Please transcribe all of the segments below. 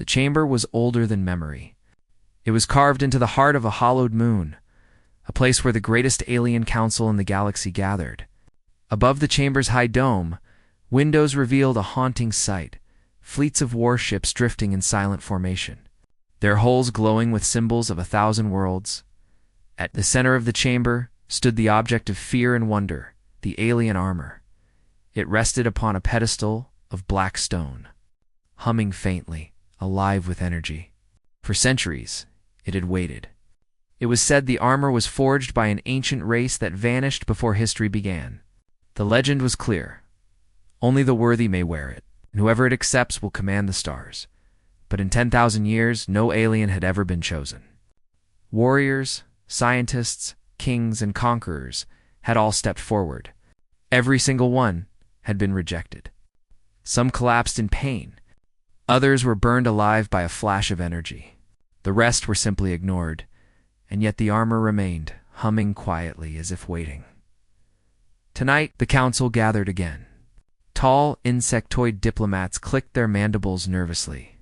The chamber was older than memory. It was carved into the heart of a hollowed moon, a place where the greatest alien council in the galaxy gathered. Above the chamber's high dome, windows revealed a haunting sight, fleets of warships drifting in silent formation, their hulls glowing with symbols of 1,000 worlds. At the center of the chamber stood the object of fear and wonder, the alien armor. It rested upon a pedestal of black stone, humming faintly, alive with energy. For centuries, it had waited. It was said the armor was forged by an ancient race that vanished before history began. The legend was clear. Only the worthy may wear it, and whoever it accepts will command the stars. But in 10,000 years, no alien had ever been chosen. Warriors, scientists, kings, and conquerors had all stepped forward. Every single one had been rejected. Some collapsed in pain. Others were burned alive by a flash of energy. The rest were simply ignored, and yet the armor remained, humming quietly as if waiting. Tonight, the council gathered again. Tall, insectoid diplomats clicked their mandibles nervously.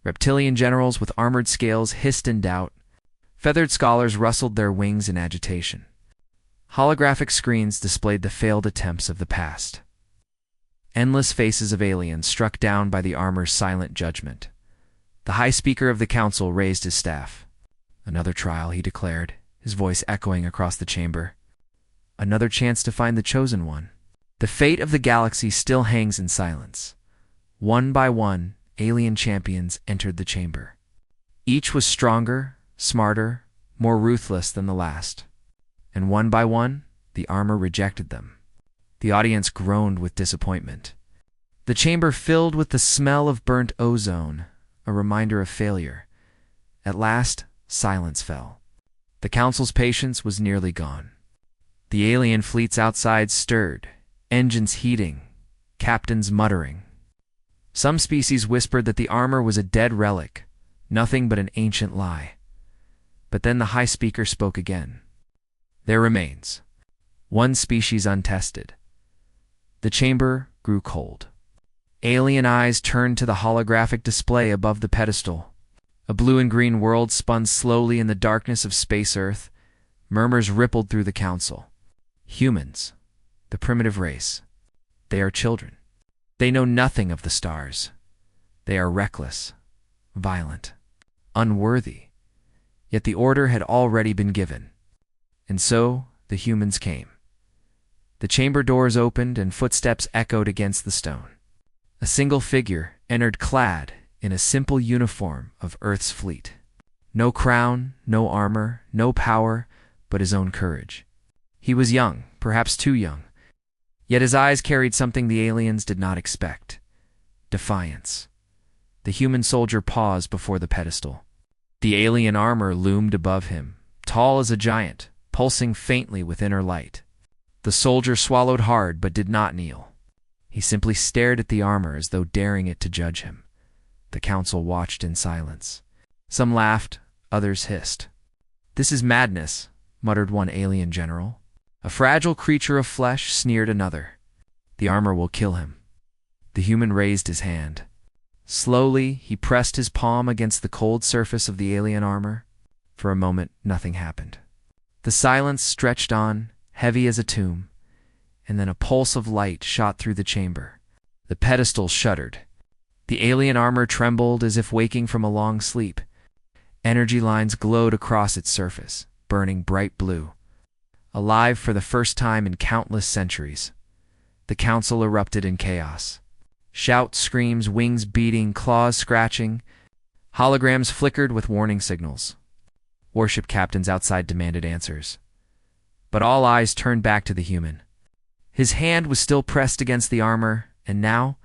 Reptilian generals with armored scales hissed in doubt. Feathered scholars rustled their wings in agitation. Holographic screens displayed the failed attempts of the past. Endless faces of aliens struck down by the armor's silent judgment. The High Speaker of the Council raised his staff. "Another trial," he declared, his voice echoing across the chamber. "Another chance to find the chosen one." The fate of the galaxy still hangs in silence. One by one, alien champions entered the chamber. Each was stronger, smarter, more ruthless than the last. And one by one, the armor rejected them. The audience groaned with disappointment. The chamber filled with the smell of burnt ozone, a reminder of failure. At last, silence fell. The council's patience was nearly gone. The alien fleets outside stirred, engines heating, captains muttering. Some species whispered that the armor was a dead relic, nothing but an ancient lie. But then the High Speaker spoke again. "There remains one species untested." The chamber grew cold. Alien eyes turned to the holographic display above the pedestal. A blue and green world spun slowly in the darkness of space Earth. Murmurs rippled through the council. Humans, the primitive race. They are children. They know nothing of the stars. They are reckless, violent, unworthy. Yet the order had already been given. And so the humans came. The chamber doors opened and footsteps echoed against the stone. A single figure entered clad in a simple uniform of Earth's fleet. No crown, no armor, no power, but his own courage. He was young, perhaps too young. Yet his eyes carried something the aliens did not expect. Defiance. The human soldier paused before the pedestal. The alien armor loomed above him, tall as a giant, pulsing faintly with inner light. The soldier swallowed hard but did not kneel. He simply stared at the armor as though daring it to judge him. The council watched in silence. Some laughed, others hissed. "This is madness," muttered one alien general. "A fragile creature of flesh," sneered another. "The armor will kill him." The human raised his hand. Slowly, he pressed his palm against the cold surface of the alien armor. For a moment, nothing happened. The silence stretched on, heavy as a tomb, and then a pulse of light shot through the chamber. The pedestal shuddered. The alien armor trembled as if waking from a long sleep. Energy lines glowed across its surface, burning bright blue. Alive for the first time in countless centuries. The council erupted in chaos. Shouts, screams, wings beating, claws scratching. Holograms flickered with warning signals. Warship captains outside demanded answers. But all eyes turned back to the human. His hand was still pressed against the armor, and now,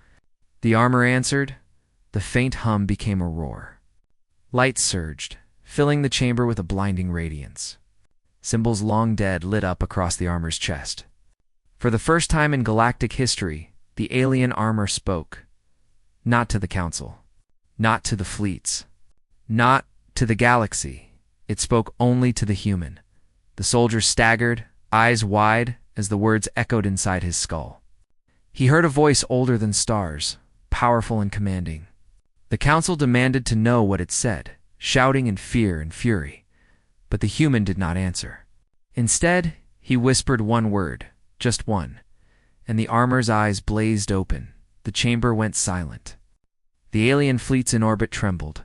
the armor answered. The faint hum became a roar. Light surged, filling the chamber with a blinding radiance. Symbols long dead lit up across the armor's chest. For the first time in galactic history, the alien armor spoke. Not to the council. Not to the fleets. Not to the galaxy. It spoke only to the human. The soldier staggered, eyes wide, as the words echoed inside his skull. He heard a voice older than stars, powerful and commanding. The council demanded to know what it said, shouting in fear and fury. But the human did not answer. Instead, he whispered one word, just one, and the armor's eyes blazed open. The chamber went silent. The alien fleets in orbit trembled.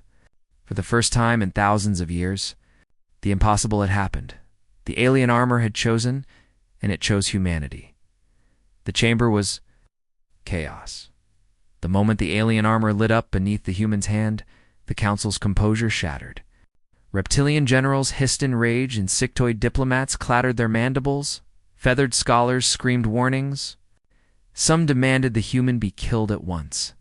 For the first time in thousands of years, the impossible had happened. The alien armor had chosen, and it chose humanity. The chamber was chaos. The moment the alien armor lit up beneath the human's hand, the council's composure shattered. Reptilian generals hissed in rage, insectoid diplomats clattered their mandibles, feathered scholars screamed warnings. Some demanded the human be killed at once.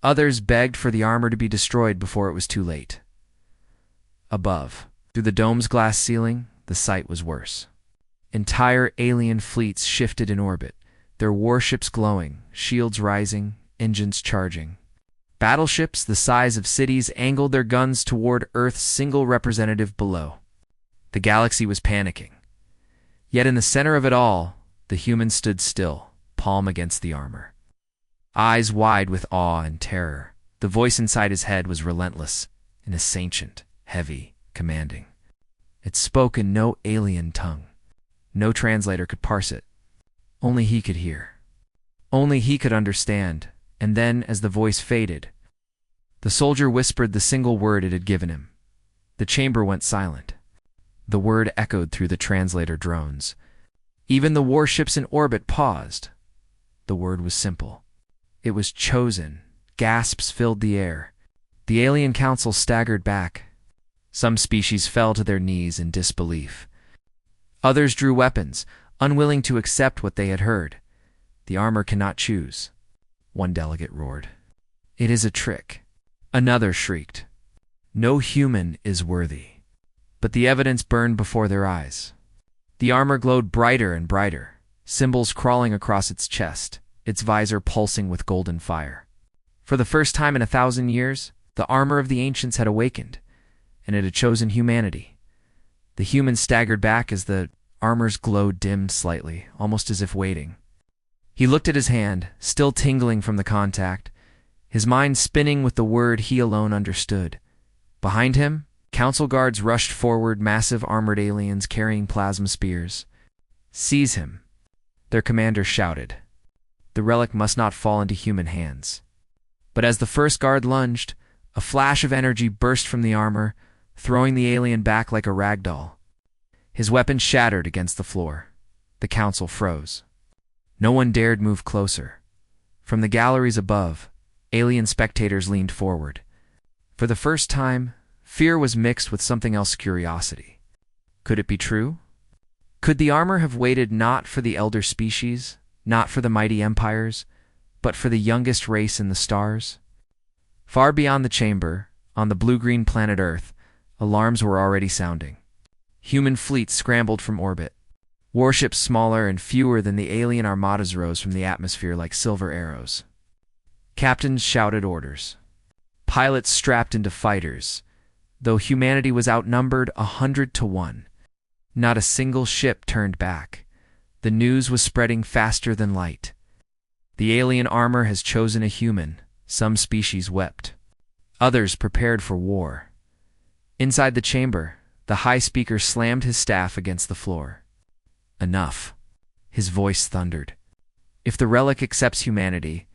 Others begged for the armor to be destroyed before it was too late. Above, through the dome's glass ceiling, the sight was worse. Entire alien fleets shifted in orbit, their warships glowing, shields rising, engines charging. Battleships the size of cities angled their guns toward Earth's single representative below. The galaxy was panicking. Yet in the center of it all, the human stood still, palm against the armor. Eyes wide with awe and terror, the voice inside his head was relentless, and insentient, heavy, commanding. It spoke in no alien tongue. No translator could parse it. Only he could hear. Only he could understand. And then, as the voice faded, the soldier whispered the single word it had given him. The chamber went silent. The word echoed through the translator drones. Even the warships in orbit paused. The word was simple. It was chosen. Gasps filled the air. The alien council staggered back. Some species fell to their knees in disbelief. Others drew weapons, unwilling to accept what they had heard. The armor cannot choose. One delegate roared. It is a trick. Another shrieked. No human is worthy. But the evidence burned before their eyes. The armor glowed brighter and brighter, symbols crawling across its chest, its visor pulsing with golden fire. For the first time in 1,000 years, the armor of the ancients had awakened, and it had chosen humanity. The human staggered back as the armor's glow dimmed slightly, almost as if waiting. He looked at his hand, still tingling from the contact, his mind spinning with the word he alone understood. Behind him, council guards rushed forward, massive armored aliens carrying plasma spears. Seize him, their commander shouted. The relic must not fall into human hands. But as the first guard lunged, a flash of energy burst from the armor, throwing the alien back like a rag doll. His weapon shattered against the floor. The council froze. No one dared move closer. From the galleries above, alien spectators leaned forward. For the first time, fear was mixed with something else, curiosity. Could it be true? Could the armor have waited not for the elder species, not for the mighty empires, but for the youngest race in the stars? Far beyond the chamber, on the blue-green planet Earth, alarms were already sounding. Human fleets scrambled from orbit. Warships smaller and fewer than the alien armadas rose from the atmosphere like silver arrows. Captains shouted orders. Pilots strapped into fighters, though humanity was outnumbered 100 to 1. Not a single ship turned back. The news was spreading faster than light. The alien armor has chosen a human. Some species wept. Others prepared for war. Inside the chamber, the high speaker slammed his staff against the floor. Enough. His voice thundered. If the relic accepts humanity,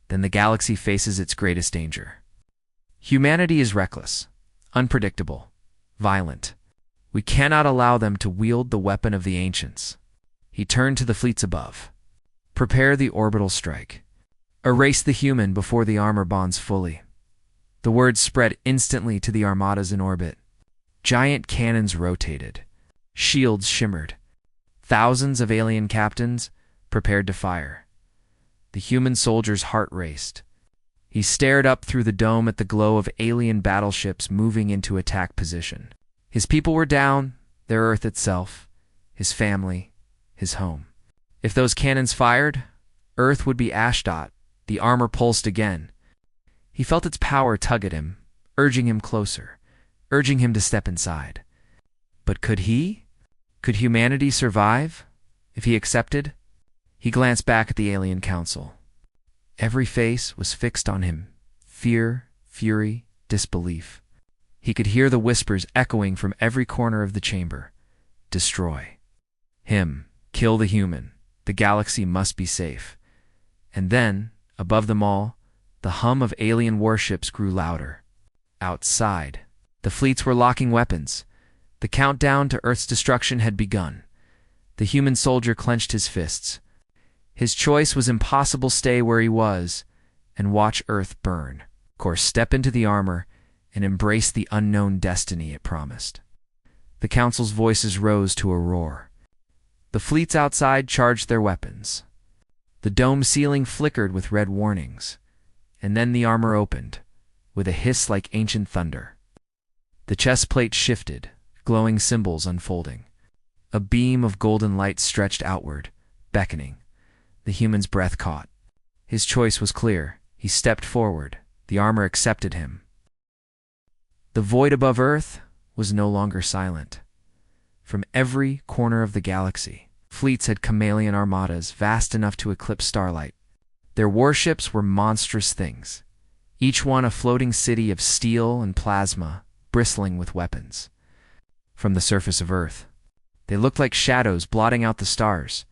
then the galaxy faces its greatest danger. Humanity is reckless, unpredictable, violent. We cannot allow them to wield the weapon of the ancients. He turned to the fleets above. Prepare the orbital strike. Erase the human before the armor bonds fully. The words spread instantly to the armadas in orbit. Giant cannons rotated. Shields shimmered. Thousands of alien captains prepared to fire. The human soldier's heart raced. He stared up through the dome at the glow of alien battleships moving into attack position. His people were down, their Earth itself, his family, his home. If those cannons fired, Earth would be Ashdot. The armor pulsed again. He felt its power tug at him, urging him closer, urging him to step inside. But could he? Could humanity survive if he accepted? He glanced back at the alien council. Every face was fixed on him. Fear, fury, disbelief. He could hear the whispers echoing from every corner of the chamber. Destroy him. Kill the human. The galaxy must be safe. And then, above them all, the hum of alien warships grew louder. Outside, the fleets were locking weapons. The countdown to Earth's destruction had begun. The human soldier clenched his fists. His choice was impossible: stay where he was and watch Earth burn, or step into the armor and embrace the unknown destiny it promised. The council's voices rose to a roar. The fleets outside charged their weapons. The dome ceiling flickered with red warnings, and then the armor opened, with a hiss like ancient thunder. The chest plate shifted, glowing symbols unfolding. A beam of golden light stretched outward, beckoning. The human's breath caught. His choice was clear. He stepped forward. The armor accepted him. The void above Earth was no longer silent. From every corner of the galaxy, fleets had chameleon armadas vast enough to eclipse starlight. Their warships were monstrous things, each one a floating city of steel and plasma, bristling with weapons. From the surface of Earth, they looked like shadows blotting out the stars,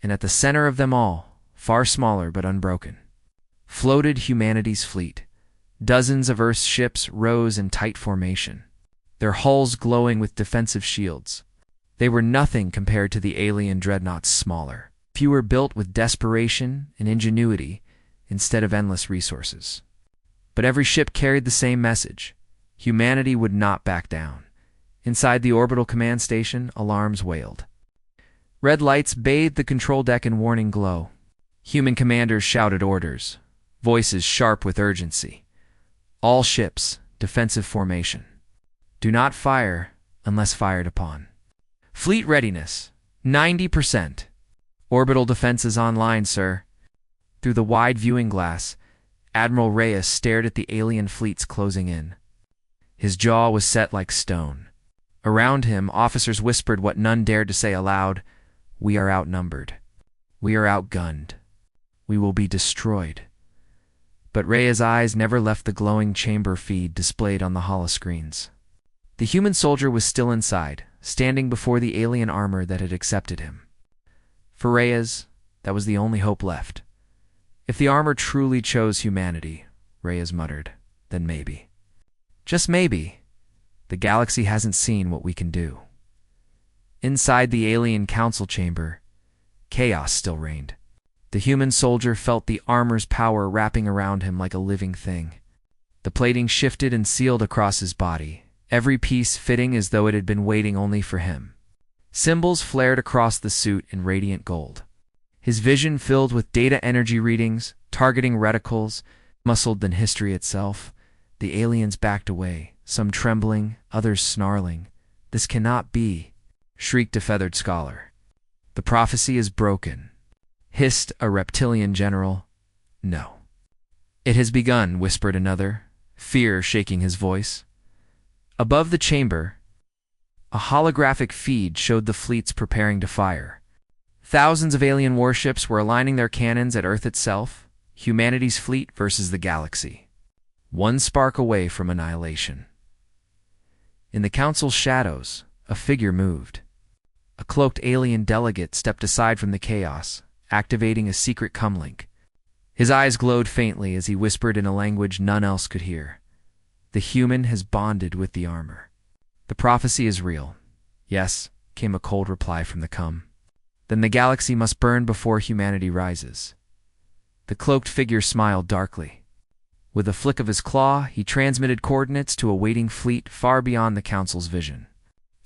and at the center of them all, far smaller but unbroken, floated humanity's fleet. Dozens of Earth's ships rose in tight formation, their hulls glowing with defensive shields. They were nothing compared to the alien dreadnoughts, smaller, fewer, built with desperation and ingenuity instead of endless resources. But every ship carried the same message. Humanity would not back down. Inside the orbital command station, alarms wailed. Red lights bathed the control deck in warning glow. Human commanders shouted orders, voices sharp with urgency. All ships, defensive formation. Do not fire unless fired upon. Fleet readiness, 90%. Orbital defenses online, sir. Through the wide viewing glass, Admiral Reyes stared at the alien fleets closing in. His jaw was set like stone. Around him, officers whispered what none dared to say aloud: "We are outnumbered. We are outgunned. We will be destroyed." But Reyes' eyes never left the glowing chamber feed displayed on the holoscreens. The human soldier was still inside, standing before the alien armor that had accepted him. For Reyes, that was the only hope left. If the armor truly chose humanity, Reyes muttered, then maybe, just maybe, the galaxy hasn't seen what we can do. Inside the alien council chamber, chaos still reigned. The human soldier felt the armor's power wrapping around him like a living thing. The plating shifted and sealed across his body, every piece fitting as though it had been waiting only for him. Symbols flared across the suit in radiant gold. His vision filled with data energy readings, targeting reticles, muscled than history itself. The aliens backed away, some trembling, others snarling. "This cannot be," shrieked a feathered scholar. "The prophecy is broken," hissed a reptilian general. "No." "It has begun," whispered another, fear shaking his voice. Above the chamber, a holographic feed showed the fleets preparing to fire. Thousands of alien warships were aligning their cannons at Earth itself, humanity's fleet versus the galaxy, one spark away from annihilation. In the council's shadows, a figure moved. A cloaked alien delegate stepped aside from the chaos, activating a secret comlink. His eyes glowed faintly as he whispered in a language none else could hear. "The human has bonded with the armor. The prophecy is real." "Yes," came a cold reply from the cum. "Then the galaxy must burn before humanity rises." The cloaked figure smiled darkly. With a flick of his claw, he transmitted coordinates to a waiting fleet far beyond the council's vision.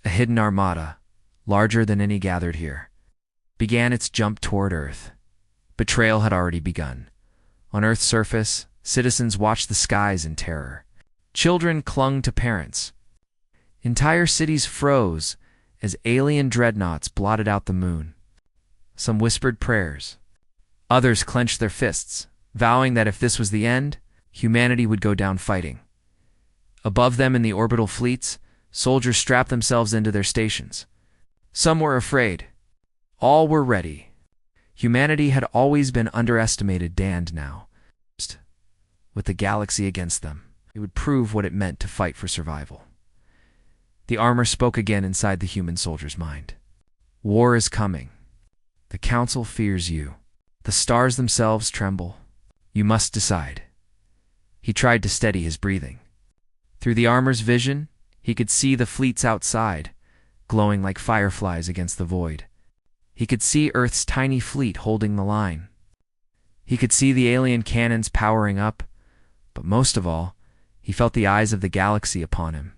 A hidden armada, larger than any gathered here, began its jump toward Earth. Betrayal had already begun. On Earth's surface, citizens watched the skies in terror. Children clung to parents. Entire cities froze as alien dreadnoughts blotted out the moon. Some whispered prayers. Others clenched their fists, vowing that if this was the end, humanity would go down fighting. Above them in the orbital fleets, soldiers strapped themselves into their stations. Some were afraid. All were ready. Humanity had always been underestimated, damned now, with the galaxy against them. It would prove what it meant to fight for survival. The armor spoke again inside the human soldier's mind. War is coming. The council fears you. The stars themselves tremble. You must decide. He tried to steady his breathing. Through the armor's vision, he could see the fleets outside, glowing like fireflies against the void. He could see Earth's tiny fleet holding the line. He could see the alien cannons powering up, but most of all, he felt the eyes of the galaxy upon him,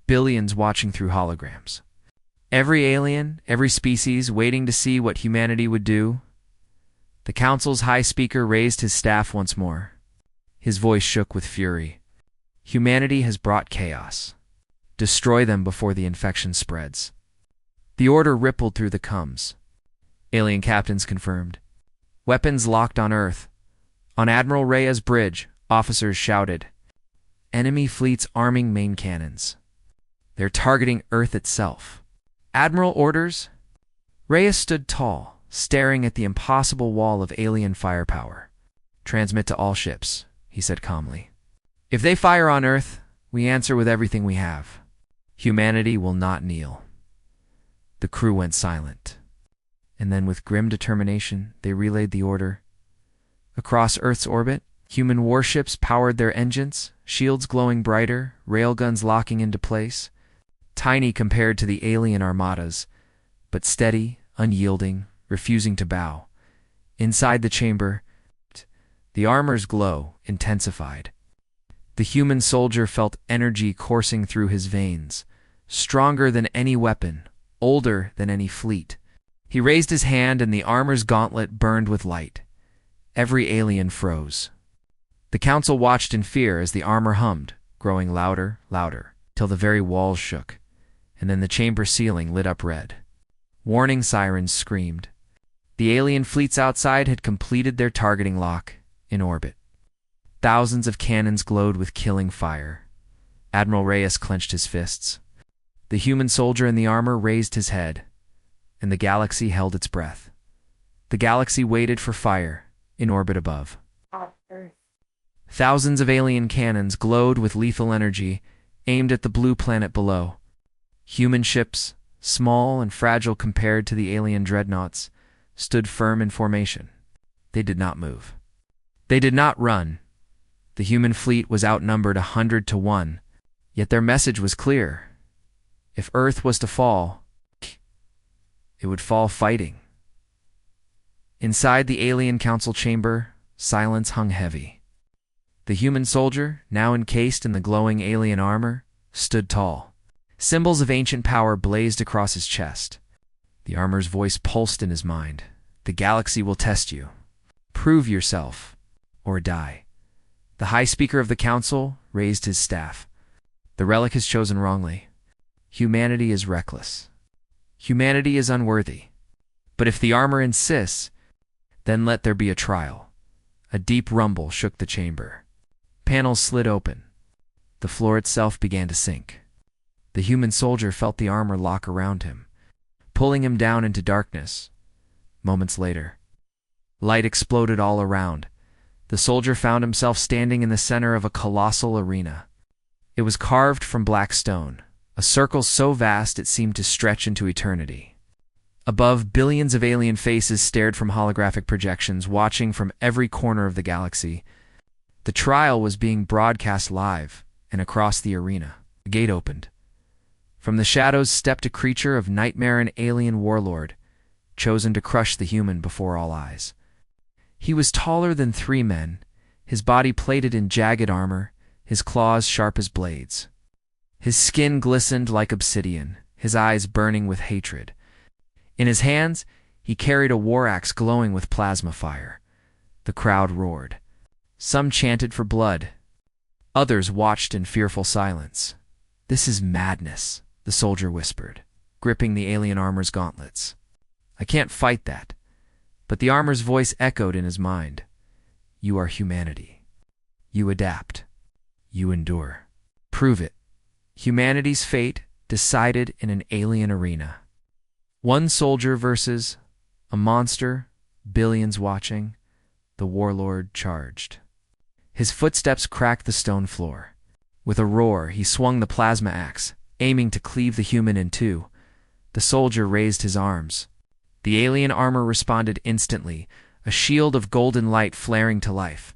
billions watching through holograms. Every alien, every species waiting to see what humanity would do. The council's high speaker raised his staff once more. His voice shook with fury. Humanity has brought chaos. Destroy them before the infection spreads. The order rippled through the coms. Alien captains confirmed. Weapons locked on Earth. On Admiral Rhea's bridge, officers shouted. Enemy fleets arming main cannons. They're targeting Earth itself. Admiral orders? Rhea stood tall, staring at the impossible wall of alien firepower. Transmit to all ships, he said calmly. If they fire on Earth, we answer with everything we have. Humanity will not kneel. The crew went silent. And then with grim determination, they relayed the order. Across Earth's orbit, human warships powered their engines, shields glowing brighter, railguns locking into place. Tiny compared to the alien armadas, but steady, unyielding, refusing to bow. Inside the chamber, the armor's glow intensified. The human soldier felt energy coursing through his veins, stronger than any weapon, older than any fleet. He raised his hand and the armor's gauntlet burned with light. Every alien froze. The council watched in fear as the armor hummed, growing louder, louder, till the very walls shook, and then the chamber ceiling lit up red. Warning sirens screamed. The alien fleets outside had completed their targeting lock, in orbit. Thousands of cannons glowed with killing fire. Admiral Reyes clenched his fists. The human soldier in the armor raised his head, and the galaxy held its breath. The galaxy waited for fire, in orbit above. Thousands of alien cannons glowed with lethal energy, aimed at the blue planet below. Human ships, small and fragile compared to the alien dreadnoughts, stood firm in formation. They did not move. They did not run. The human fleet was outnumbered 100 to 1, yet their message was clear. If Earth was to fall, it would fall fighting. Inside the alien council chamber, silence hung heavy. The human soldier, now encased in the glowing alien armor, stood tall. Symbols of ancient power blazed across his chest. The armor's voice pulsed in his mind. The galaxy will test you. Prove yourself, or die. The high speaker of the council raised his staff. The relic is chosen wrongly. Humanity is reckless. Humanity is unworthy. But if the armor insists, then let there be a trial. A deep rumble shook the chamber. Panels slid open. The floor itself began to sink. The human soldier felt the armor lock around him, pulling him down into darkness. Moments later, light exploded all around. The soldier found himself standing in the center of a colossal arena. It was carved from black stone, a circle so vast it seemed to stretch into eternity. Above, billions of alien faces stared from holographic projections, watching from every corner of the galaxy. The trial was being broadcast live, and across the arena, a gate opened. From the shadows stepped a creature of nightmare, an alien warlord, chosen to crush the human before all eyes. He was taller than 3 men, his body plated in jagged armor, his claws sharp as blades. His skin glistened like obsidian, his eyes burning with hatred. In his hands, he carried a war axe glowing with plasma fire. The crowd roared. Some chanted for blood. Others watched in fearful silence. "This is madness," the soldier whispered, gripping the alien armor's gauntlets. "I can't fight that." But the armor's voice echoed in his mind. "You are humanity. You adapt. You endure. Prove it." Humanity's fate decided in an alien arena. One soldier versus a monster, billions watching. The warlord charged. His footsteps cracked the stone floor. With a roar, he swung the plasma axe, aiming to cleave the human in two. The soldier raised his arms. The alien armor responded instantly, a shield of golden light flaring to life.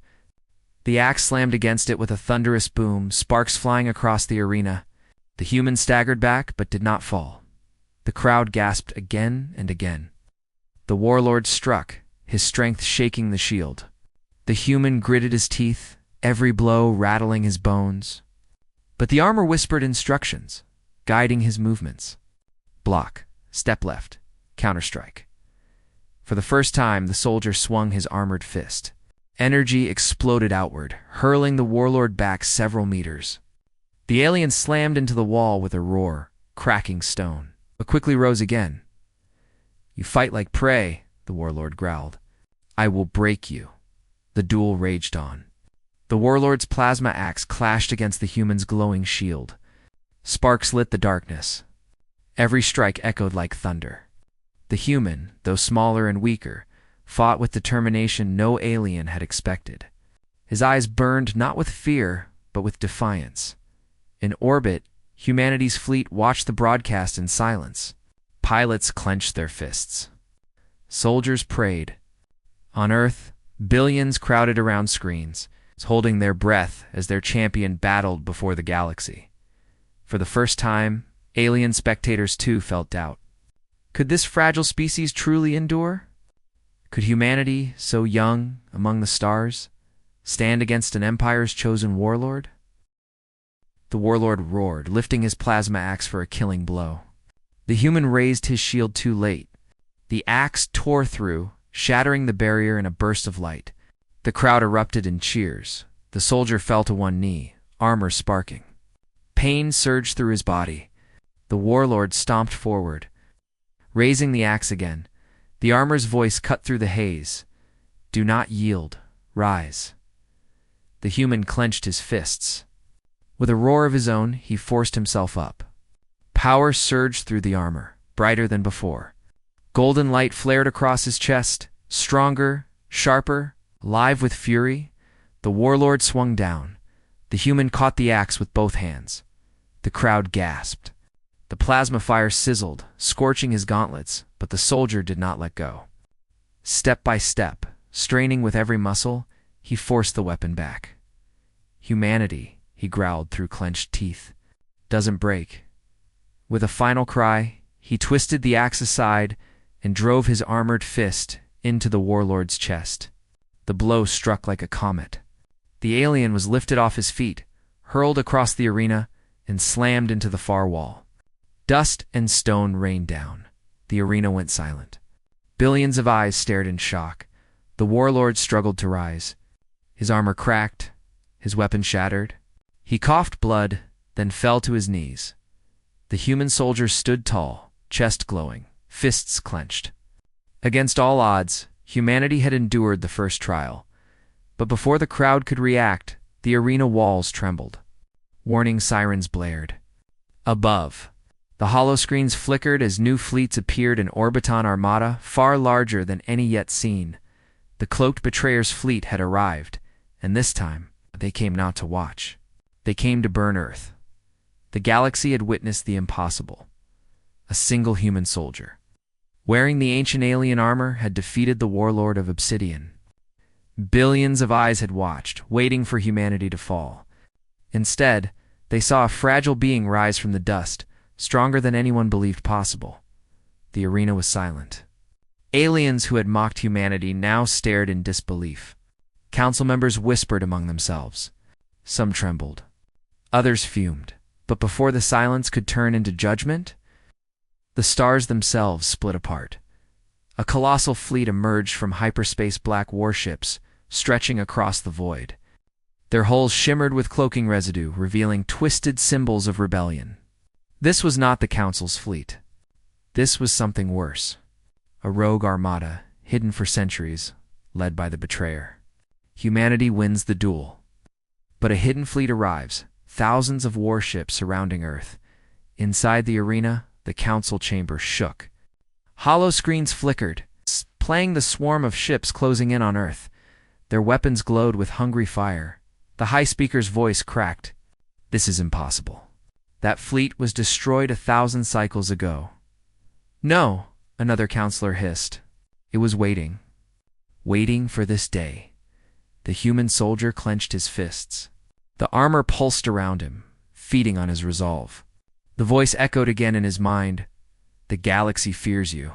The axe slammed against it with a thunderous boom, sparks flying across the arena. The human staggered back, but did not fall. The crowd gasped again and again. The warlord struck, his strength shaking the shield. The human gritted his teeth, every blow rattling his bones. But the armor whispered instructions, guiding his movements. Block, step left, counterstrike. For the first time, the soldier swung his armored fist. Energy exploded outward, hurling the warlord back several meters. The alien slammed into the wall with a roar, cracking stone, but quickly rose again. "You fight like prey," the warlord growled. "I will break you." The duel raged on. The warlord's plasma axe clashed against the human's glowing shield. Sparks lit the darkness. Every strike echoed like thunder. The human, though smaller and weaker, fought with determination no alien had expected. His eyes burned not with fear, but with defiance. In orbit, humanity's fleet watched the broadcast in silence. Pilots clenched their fists. Soldiers prayed. On Earth, billions crowded around screens, holding their breath as their champion battled before the galaxy. For the first time, alien spectators too felt doubt. Could this fragile species truly endure? Could humanity, so young among the stars, stand against an empire's chosen warlord? The warlord roared, lifting his plasma axe for a killing blow. The human raised his shield too late. The axe tore through, shattering the barrier in a burst of light. The crowd erupted in cheers. The soldier fell to one knee, armor sparking. Pain surged through his body. The warlord stomped forward. Raising the axe again, the armor's voice cut through the haze. "Do not yield. Rise." The human clenched his fists. With a roar of his own, he forced himself up. Power surged through the armor, brighter than before. Golden light flared across his chest, stronger, sharper, alive with fury. The warlord swung down. The human caught the axe with both hands. The crowd gasped. The plasma fire sizzled, scorching his gauntlets, but the soldier did not let go. Step by step, straining with every muscle, he forced the weapon back. "Humanity," he growled through clenched teeth, "doesn't break." With a final cry, he twisted the axe aside and drove his armored fist into the warlord's chest. The blow struck like a comet. The alien was lifted off his feet, hurled across the arena, and slammed into the far wall. Dust and stone rained down. The arena went silent. Billions of eyes stared in shock. The warlord struggled to rise. His armor cracked, his weapon shattered. He coughed blood, then fell to his knees. The human soldier stood tall, chest glowing, fists clenched. Against all odds, humanity had endured the first trial. But before the crowd could react, the arena walls trembled. Warning sirens blared. Above, the holoscreens flickered as new fleets appeared in Orbiton Armada, far larger than any yet seen. The cloaked betrayer's fleet had arrived, and this time, they came not to watch. They came to burn Earth. The galaxy had witnessed the impossible. A single human soldier, wearing the ancient alien armor, had defeated the warlord of Obsidian. Billions of eyes had watched, waiting for humanity to fall. Instead, they saw a fragile being rise from the dust, stronger than anyone believed possible. The arena was silent. Aliens who had mocked humanity now stared in disbelief. Council members whispered among themselves. Some trembled. Others fumed. But before the silence could turn into judgment, the stars themselves split apart. A colossal fleet emerged from hyperspace black warships, stretching across the void. Their hulls shimmered with cloaking residue, revealing twisted symbols of rebellion. This was not the Council's fleet. This was something worse. A rogue armada, hidden for centuries, led by the betrayer. Humanity wins the duel. But a hidden fleet arrives, thousands of warships surrounding Earth. Inside the arena, the Council chamber shook. Hollow screens flickered, playing the swarm of ships closing in on Earth. Their weapons glowed with hungry fire. The high speaker's voice cracked. This is impossible. That fleet was destroyed 1,000 cycles ago. No, another counselor hissed. It was waiting. Waiting for this day. The human soldier clenched his fists. The armor pulsed around him, feeding on his resolve. The voice echoed again in his mind. The galaxy fears you.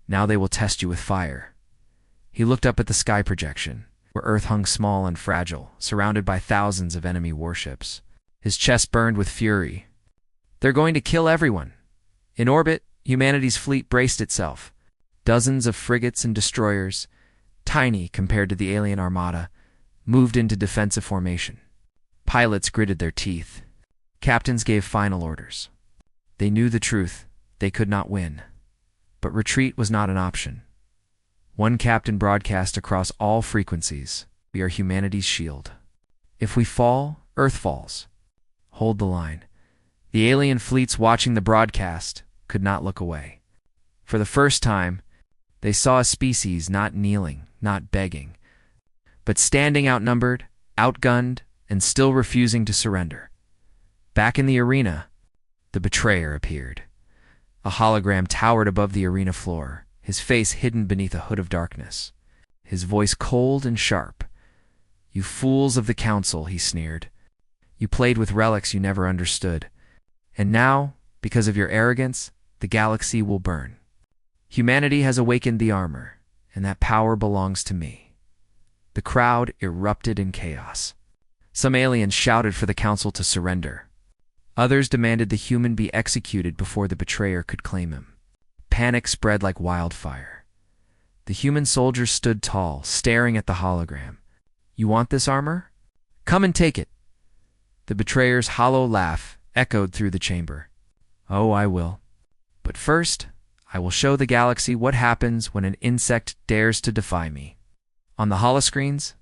Now they will test you with fire. He looked up at the sky projection, where Earth hung small and fragile, surrounded by thousands of enemy warships. His chest burned with fury. They're going to kill everyone. In orbit, humanity's fleet braced itself. Dozens of frigates and destroyers, tiny compared to the alien armada, moved into defensive formation. Pilots gritted their teeth. Captains gave final orders. They knew the truth. They could not win. But retreat was not an option. One captain broadcast across all frequencies, "We are humanity's shield. If we fall, Earth falls. Hold the line." The alien fleets watching the broadcast could not look away. For the first time, they saw a species not kneeling, not begging, but standing outnumbered, outgunned, and still refusing to surrender. Back in the arena, the betrayer appeared. A hologram towered above the arena floor, his face hidden beneath a hood of darkness. His voice cold and sharp. "You fools of the council," he sneered. "You played with relics you never understood. And now, because of your arrogance, the galaxy will burn. Humanity has awakened the armor, and that power belongs to me." The crowd erupted in chaos. Some aliens shouted for the council to surrender. Others demanded the human be executed before the betrayer could claim him. Panic spread like wildfire. The human soldier stood tall, staring at the hologram. "You want this armor? Come and take it." The betrayer's hollow laugh echoed through the chamber. "Oh, I will. But first, I will show the galaxy what happens when an insect dares to defy me." On the holoscreens,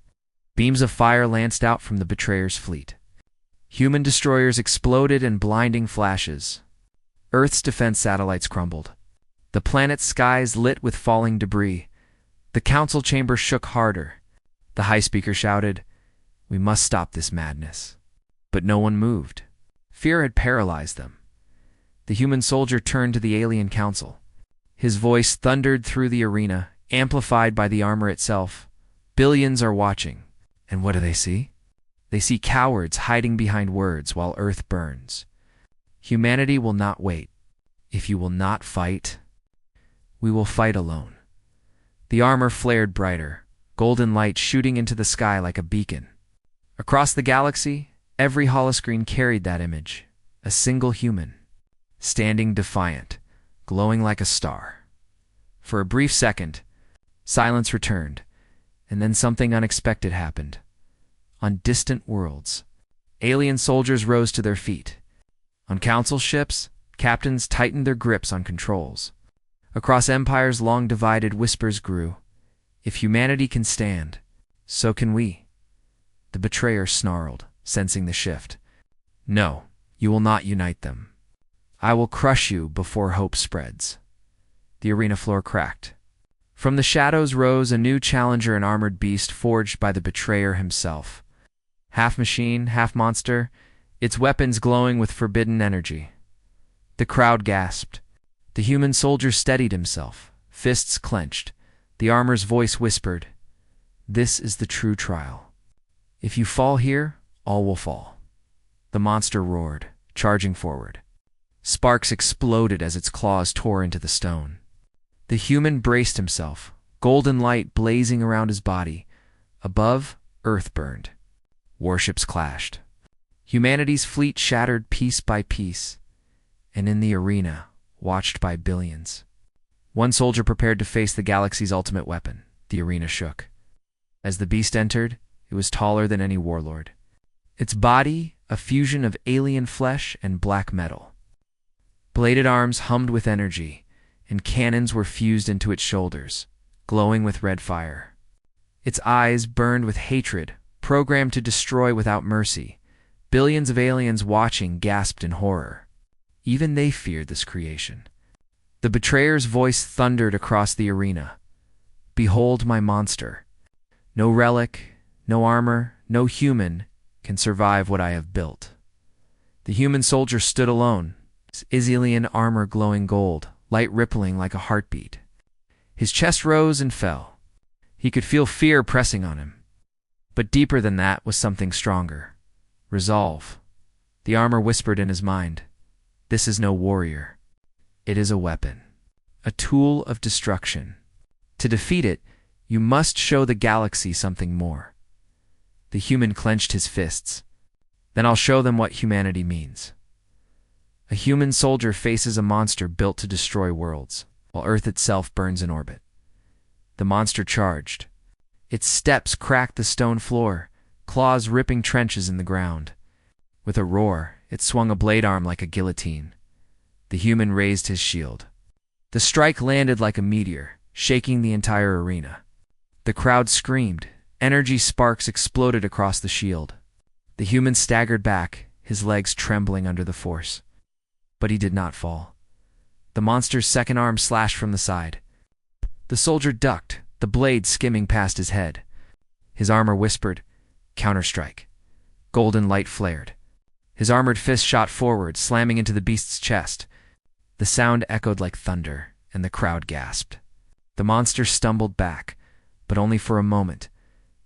beams of fire lanced out from the betrayer's fleet. Human destroyers exploded in blinding flashes. Earth's defense satellites crumbled. The planet's skies lit with falling debris. The council chamber shook harder. The high speaker shouted, "We must stop this madness." But no one moved. Fear had paralyzed them. The human soldier turned to the alien council. His voice thundered through the arena, amplified by the armor itself. Billions are watching. And what do they see? They see cowards hiding behind words while Earth burns. Humanity will not wait. If you will not fight, we will fight alone. The armor flared brighter, golden light shooting into the sky like a beacon. Across the galaxy, every holoscreen carried that image, a single human, standing defiant, glowing like a star. For a brief second, silence returned, and then something unexpected happened. On distant worlds, alien soldiers rose to their feet. On council ships, captains tightened their grips on controls. Across empires long divided, whispers grew. If humanity can stand, so can we. The betrayer snarled, sensing the shift. "No, you will not unite them. I will crush you before hope spreads." The arena floor cracked. From the shadows rose a new challenger, an armored beast forged by the betrayer himself. Half machine, half monster, its weapons glowing with forbidden energy. The crowd gasped. The human soldier steadied himself, fists clenched. The armor's voice whispered, "This is the true trial. If you fall here, all will fall." The monster roared, charging forward. Sparks exploded as its claws tore into the stone. The human braced himself, golden light blazing around his body. Above, Earth burned. Warships clashed. Humanity's fleet shattered piece by piece, and in the arena, watched by billions. One soldier prepared to face the galaxy's ultimate weapon. The arena shook. As the beast entered, it was taller than any warlord. Its body, a fusion of alien flesh and black metal. Bladed arms hummed with energy, and cannons were fused into its shoulders, glowing with red fire. Its eyes burned with hatred, programmed to destroy without mercy. Billions of aliens watching gasped in horror. Even they feared this creation. The betrayer's voice thundered across the arena. "Behold my monster. No relic, no armor, no human can survive what I have built." The human soldier stood alone, his Ilian armor glowing gold, light rippling like a heartbeat. His chest rose and fell. He could feel fear pressing on him. But deeper than that was something stronger. Resolve. The armor whispered in his mind, "This is no warrior. It is a weapon. A tool of destruction. To defeat it, you must show the galaxy something more." The human clenched his fists. "Then I'll show them what humanity means." A human soldier faces a monster built to destroy worlds, while Earth itself burns in orbit. The monster charged. Its steps cracked the stone floor, claws ripping trenches in the ground. With a roar, it swung a blade arm like a guillotine. The human raised his shield. The strike landed like a meteor, shaking the entire arena. The crowd screamed. Energy sparks exploded across the shield. The human staggered back, his legs trembling under the force. But he did not fall. The monster's second arm slashed from the side. The soldier ducked, the blade skimming past his head. His armor whispered, "Counterstrike." Golden light flared. His armored fist shot forward, slamming into the beast's chest. The sound echoed like thunder, and the crowd gasped. The monster stumbled back, but only for a moment.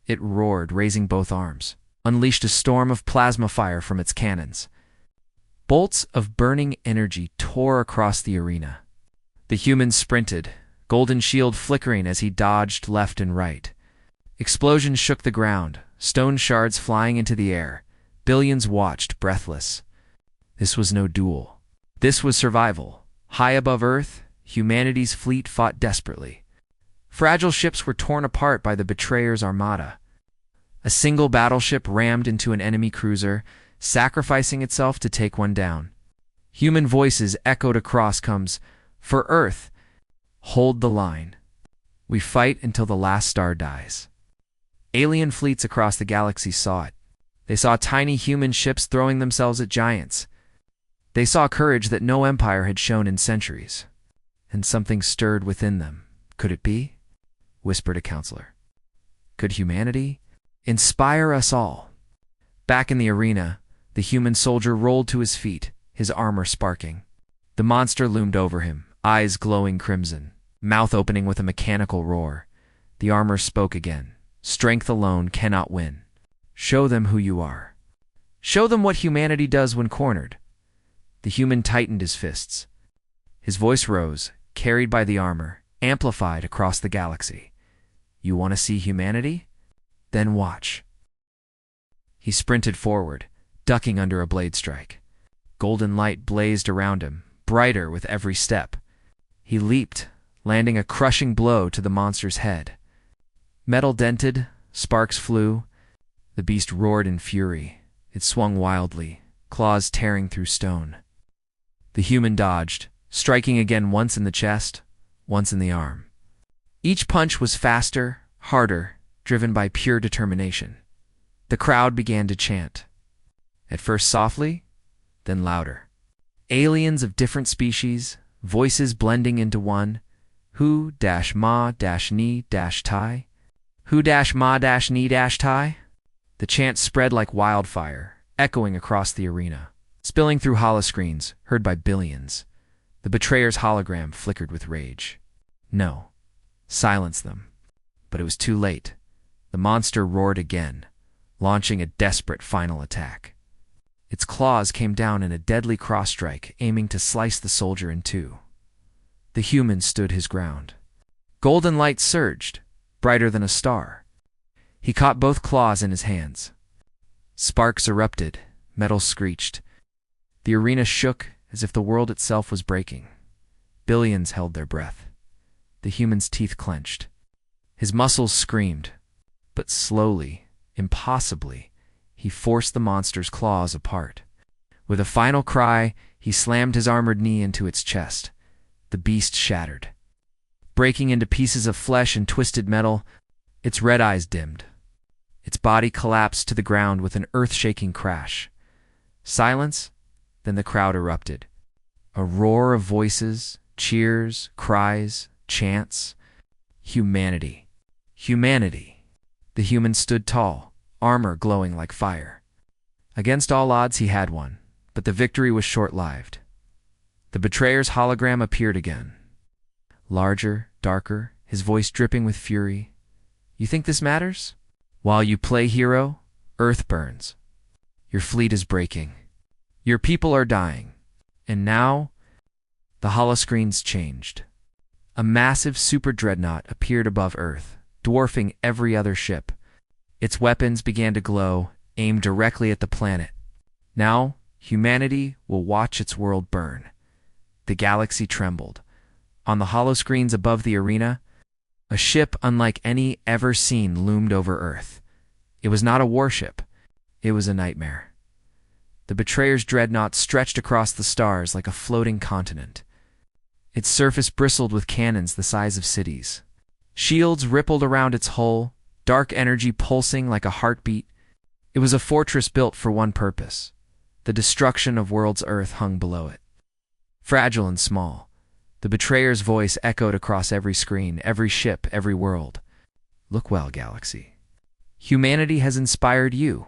It roared, raising both arms, unleashed a storm of plasma fire from its cannons. Bolts of burning energy tore across the arena. The human sprinted, golden shield flickering as he dodged left and right. Explosions shook the ground, stone shards flying into the air. Billions watched, breathless. This was no duel. This was survival. High above Earth, humanity's fleet fought desperately. Fragile ships were torn apart by the betrayer's armada. A single battleship rammed into an enemy cruiser, sacrificing itself to take one down. Human voices echoed across coms, "For Earth, hold the line. We fight until the last star dies." Alien fleets across the galaxy saw it. They saw tiny human ships throwing themselves at giants. They saw courage that no empire had shown in centuries. And something stirred within them. Could it be? Whispered a counselor. Could humanity inspire us all? Back in the arena, the human soldier rolled to his feet, his armor sparking. The monster loomed over him, eyes glowing crimson, mouth opening with a mechanical roar. The armor spoke again. Strength alone cannot win. Show them who you are. Show them what humanity does when cornered. The human tightened his fists. His voice rose, carried by the armor, amplified across the galaxy. You want to see humanity? Then watch. He sprinted forward, ducking under a blade strike. Golden light blazed around him, brighter with every step. He leaped, landing a crushing blow to the monster's head. Metal dented, sparks flew. The beast roared in fury. It swung wildly, claws tearing through stone. The human dodged, striking again once in the chest, once in the arm. Each punch was faster, harder, driven by pure determination. The crowd began to chant. At first softly, then louder. Aliens of different species, voices blending into one. Who-ma-ni-tai? Who-ma-ni-tai? The chant spread like wildfire, echoing across the arena, spilling through holoscreens, heard by billions. The betrayer's hologram flickered with rage. No. Silence them. But it was too late. The monster roared again, launching a desperate final attack. Its claws came down in a deadly cross-strike, aiming to slice the soldier in two. The human stood his ground. Golden light surged, brighter than a star. He caught both claws in his hands. Sparks erupted, metal screeched. The arena shook as if the world itself was breaking. Billions held their breath. The human's teeth clenched. His muscles screamed. But slowly, impossibly, he forced the monster's claws apart. With a final cry, he slammed his armored knee into its chest. The beast shattered. Breaking into pieces of flesh and twisted metal, its red eyes dimmed. Its body collapsed to the ground with an earth-shaking crash. Silence, then the crowd erupted. A roar of voices, cheers, cries, chants. Humanity. Humanity. The human stood tall, armor glowing like fire. Against all odds he had won. But the victory was short-lived. The betrayer's hologram appeared again. Larger, darker, his voice dripping with fury. You think this matters? While you play hero, Earth burns. Your fleet is breaking. Your people are dying. And now, the holoscreens changed. A massive super dreadnought appeared above Earth, dwarfing every other ship. Its weapons began to glow, aimed directly at the planet. Now, humanity will watch its world burn. The galaxy trembled. On the holoscreens above the arena, a ship unlike any ever seen loomed over Earth. It was not a warship. It was a nightmare. The betrayer's dreadnought stretched across the stars like a floating continent. Its surface bristled with cannons the size of cities. Shields rippled around its hull, dark energy pulsing like a heartbeat. It was a fortress built for one purpose. The destruction of world's Earth hung below it. Fragile and small, the betrayer's voice echoed across every screen, every ship, every world. Look well, Galaxy. Humanity has inspired you.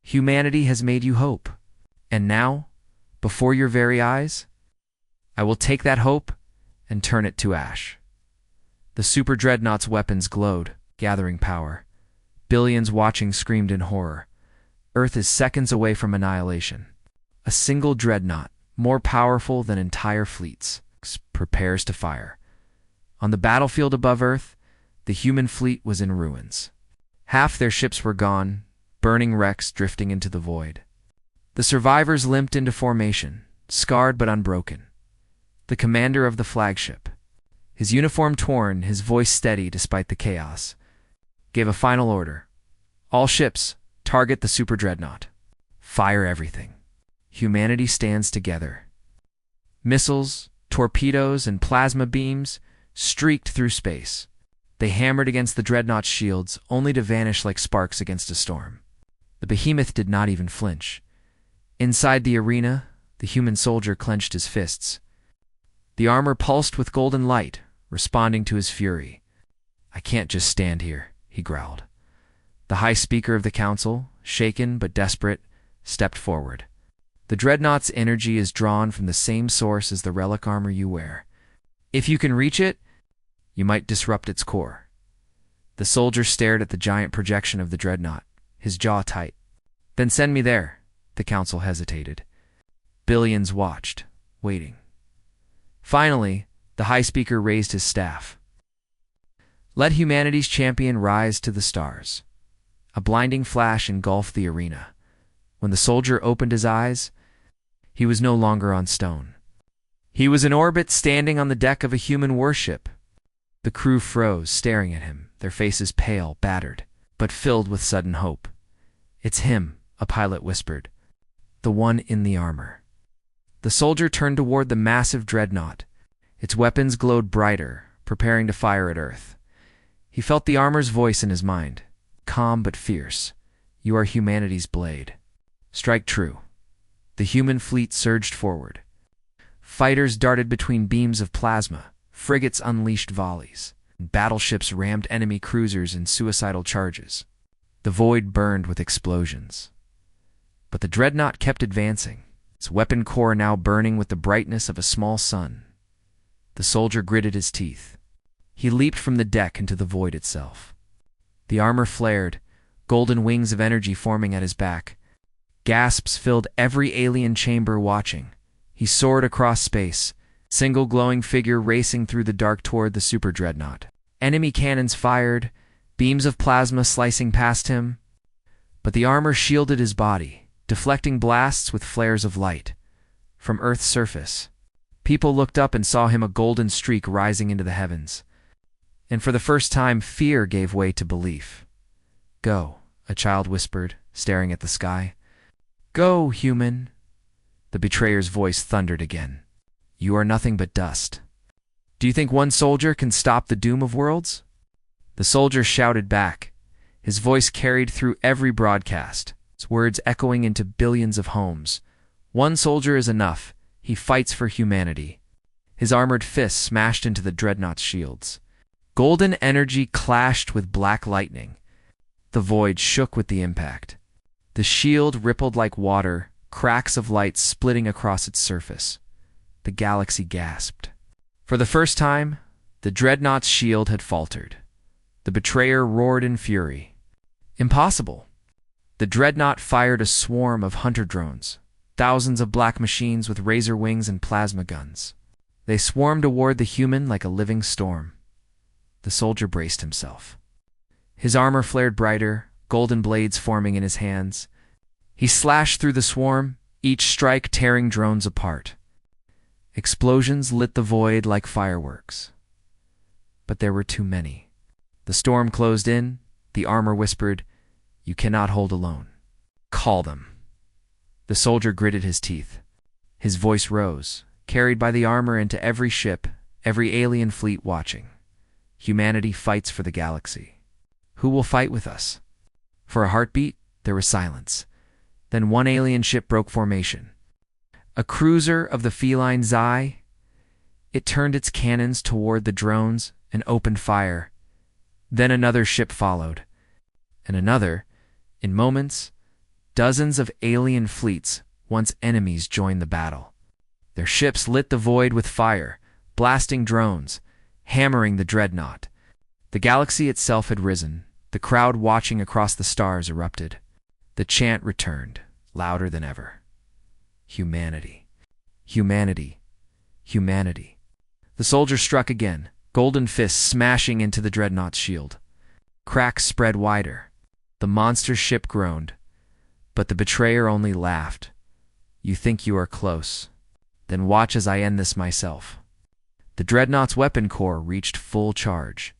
Humanity has made you hope. And now, before your very eyes, I will take that hope and turn it to ash. The super dreadnought's weapons glowed, gathering power. Billions watching screamed in horror. Earth is seconds away from annihilation. A single dreadnought, more powerful than entire fleets, prepares to fire. On the battlefield above Earth, the human fleet was in ruins. Half their ships were gone, burning wrecks drifting into the void. The survivors limped into formation, scarred but unbroken. The commander of the flagship, his uniform torn, his voice steady despite the chaos, gave a final order. All ships, target the super dreadnought. Fire everything. Humanity stands together. Missiles, torpedoes, and plasma beams streaked through space. They hammered against the dreadnought's shields, only to vanish like sparks against a storm. The behemoth did not even flinch. Inside the arena, the human soldier clenched his fists. The armor pulsed with golden light, responding to his fury. I can't just stand here, he growled. The high speaker of the council, shaken but desperate, stepped forward. The dreadnought's energy is drawn from the same source as the relic armor you wear. If you can reach it, you might disrupt its core. The soldier stared at the giant projection of the dreadnought, his jaw tight. Then send me there, the council hesitated. Billions watched, waiting. Finally, the high speaker raised his staff. Let humanity's champion rise to the stars. A blinding flash engulfed the arena. When the soldier opened his eyes, he was no longer on stone. He was in orbit, standing on the deck of a human warship. The crew froze, staring at him, their faces pale, battered, but filled with sudden hope. It's him, a pilot whispered. The one in the armor. The soldier turned toward the massive dreadnought. Its weapons glowed brighter, preparing to fire at Earth. He felt the armor's voice in his mind, calm but fierce. You are humanity's blade. Strike true. The human fleet surged forward. Fighters darted between beams of plasma, frigates unleashed volleys, and battleships rammed enemy cruisers in suicidal charges. The void burned with explosions. But the dreadnought kept advancing, its weapon core now burning with the brightness of a small sun. The soldier gritted his teeth. He leaped from the deck into the void itself. The armor flared, golden wings of energy forming at his back. Gasps filled every alien chamber watching. He soared across space, single glowing figure racing through the dark toward the super dreadnought. Enemy cannons fired, beams of plasma slicing past him. But the armor shielded his body, deflecting blasts with flares of light. From Earth's surface, people looked up and saw him, a golden streak rising into the heavens. And for the first time, fear gave way to belief. Go, a child whispered, staring at the sky. Go, human. The betrayer's voice thundered again. You are nothing but dust. Do you think one soldier can stop the doom of worlds? The soldier shouted back, his voice carried through every broadcast, its words echoing into billions of homes. One soldier is enough. He fights for humanity. His armored fists smashed into the dreadnought's shields. Golden energy clashed with black lightning. The void shook with the impact. The shield rippled like water, cracks of light splitting across its surface. The galaxy gasped. For the first time, the dreadnought's shield had faltered. The betrayer roared in fury. Impossible! The dreadnought fired a swarm of hunter drones, thousands of black machines with razor wings and plasma guns. They swarmed toward the human like a living storm. The soldier braced himself. His armor flared brighter, golden blades forming in his hands. He slashed through the swarm, each strike tearing drones apart. Explosions lit the void like fireworks. But there were too many. The storm closed in. The armor whispered, "You cannot hold alone. Call them." The soldier gritted his teeth. His voice rose, carried by the armor into every ship, every alien fleet watching. Humanity fights for the galaxy. Who will fight with us? For a heartbeat, there was silence. Then one alien ship broke formation. A cruiser of the feline Xi. It turned its cannons toward the drones and opened fire. Then another ship followed. And another. In moments, dozens of alien fleets, once enemies, joined the battle. Their ships lit the void with fire, blasting drones, hammering the dreadnought. The galaxy itself had risen. The crowd watching across the stars erupted. The chant returned, louder than ever. Humanity. Humanity. Humanity. The soldier struck again, golden fists smashing into the dreadnought's shield. Cracks spread wider. The monster ship groaned, but the betrayer only laughed. "You think you are close. Then watch as I end this myself." The dreadnought's weapon core reached full charge.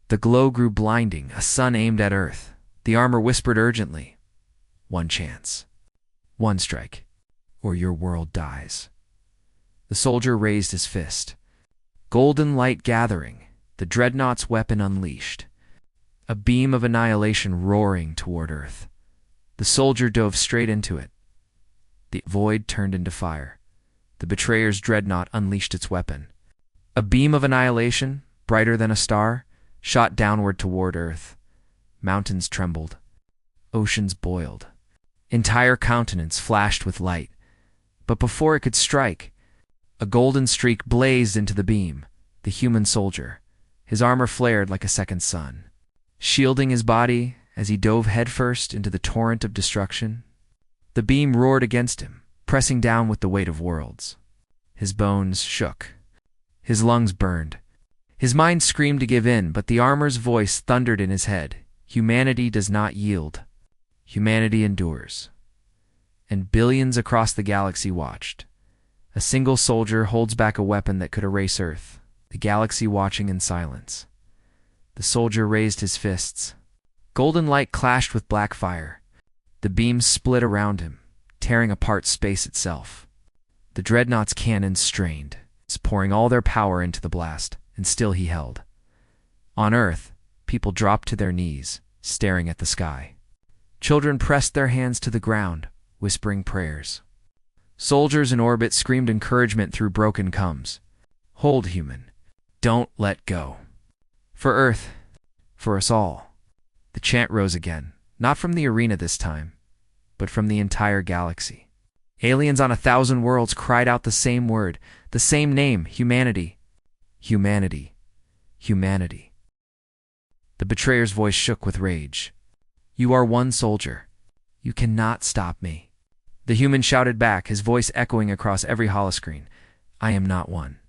The glow grew blinding, a sun aimed at Earth. The armor whispered urgently, "One chance. One strike, or your world dies." The soldier raised his fist. Golden light gathering, the dreadnought's weapon unleashed. A beam of annihilation roaring toward Earth. The soldier dove straight into it. The void turned into fire. The betrayer's dreadnought unleashed its weapon. A beam of annihilation, brighter than a star, shot downward toward Earth. Mountains trembled. Oceans boiled. Entire continents flashed with light. But before it could strike, a golden streak blazed into the beam. The human soldier. His armor flared like a second sun, shielding his body as he dove headfirst into the torrent of destruction. The beam roared against him, pressing down with the weight of worlds. His bones shook. His lungs burned. His mind screamed to give in, but the armor's voice thundered in his head. Humanity does not yield. Humanity endures. And billions across the galaxy watched. A single soldier holds back a weapon that could erase Earth, the galaxy watching in silence. The soldier raised his fists. Golden light clashed with black fire. The beams split around him, tearing apart space itself. The dreadnought's cannons strained, pouring all their power into the blast, and still he held. On Earth, people dropped to their knees, staring at the sky. Children pressed their hands to the ground, whispering prayers. Soldiers in orbit screamed encouragement through broken coms. Hold, human. Don't let go. For Earth, for us all. The chant rose again, not from the arena this time, but from the entire galaxy. Aliens on 1,000 worlds cried out the same word, the same name, humanity. Humanity. Humanity. The betrayer's voice shook with rage. "You are one soldier. You cannot stop me." The human shouted back, his voice echoing across every holoscreen. "I am not one.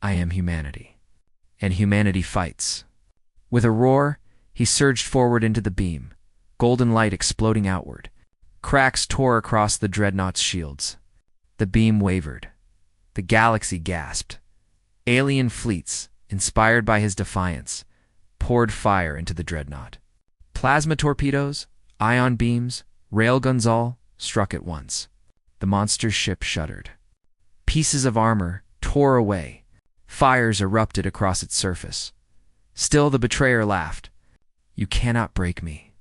I am humanity. And humanity fights." With a roar, he surged forward into the beam, golden light exploding outward. Cracks tore across the dreadnought's shields. The beam wavered. The galaxy gasped. Alien fleets, inspired by his defiance, poured fire into the dreadnought. Plasma torpedoes, ion beams, railguns all struck at once. The monster's ship shuddered. Pieces of armor tore away. Fires erupted across its surface. Still the betrayer laughed. "You cannot break me.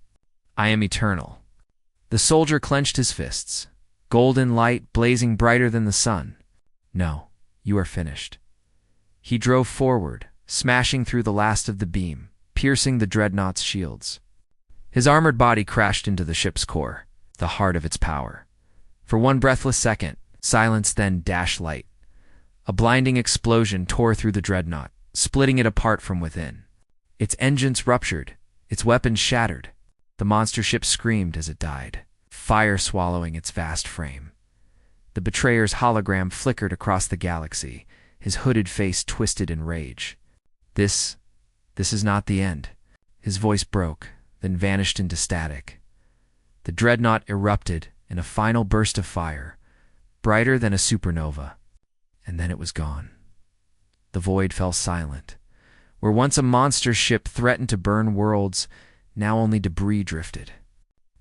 I am eternal." The soldier clenched his fists, golden light blazing brighter than the sun. "No, you are finished." He drove forward, smashing through the last of the beam, piercing the dreadnought's shields. His armored body crashed into the ship's core, the heart of its power. For one breathless second, silence, then dash light. A blinding explosion tore through the dreadnought, splitting it apart from within. Its engines ruptured, its weapons shattered. The monster ship screamed as it died, fire swallowing its vast frame. The betrayer's hologram flickered across the galaxy, his hooded face twisted in rage. This is not the end. His voice broke, then vanished into static. The dreadnought erupted in a final burst of fire, brighter than a supernova, and then it was gone. The void fell silent. Where once a monster ship threatened to burn worlds, now only debris drifted.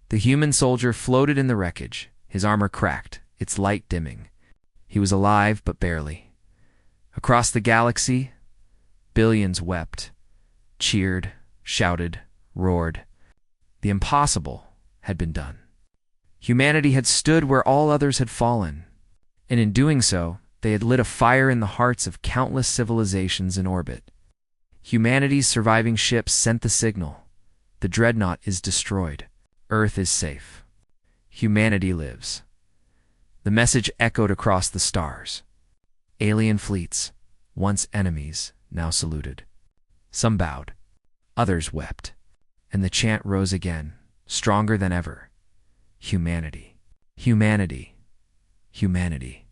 The human soldier floated in the wreckage, his armor cracked, its light dimming. He was alive, but barely. Across the galaxy, billions wept, cheered, shouted, roared. The impossible had been done. Humanity had stood where all others had fallen, and in doing so, they had lit a fire in the hearts of countless civilizations in orbit. Humanity's surviving ships sent the signal. The dreadnought is destroyed. Earth is safe. Humanity lives. The message echoed across the stars. Alien fleets, once enemies, now saluted. Some bowed. Others wept. And the chant rose again, stronger than ever. Humanity. Humanity. Humanity.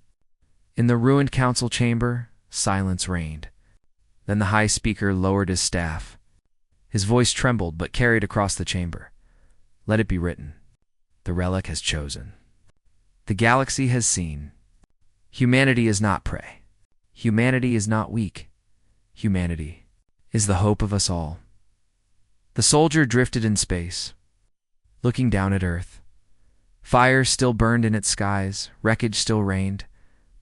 In the ruined council chamber, silence reigned. Then the high speaker lowered his staff. His voice trembled but carried across the chamber. Let it be written. The relic has chosen. The galaxy has seen. Humanity is not prey. Humanity is not weak. Humanity is the hope of us all. The soldier drifted in space, looking down at Earth. Fire still burned in its skies, wreckage still reigned,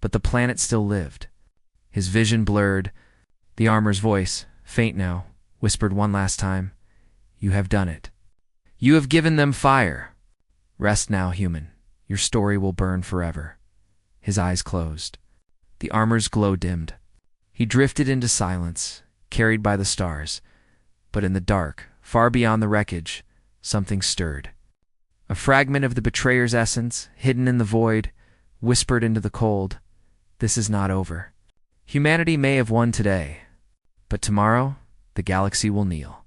but the planet still lived. His vision blurred. The armor's voice, faint now, whispered one last time, "You have done it. You have given them fire. Rest now, human. Your story will burn forever." His eyes closed. The armor's glow dimmed. He drifted into silence, carried by the stars. But in the dark, far beyond the wreckage, something stirred. A fragment of the betrayer's essence, hidden in the void, whispered into the cold, "This is not over. Humanity may have won today, but tomorrow the galaxy will kneel."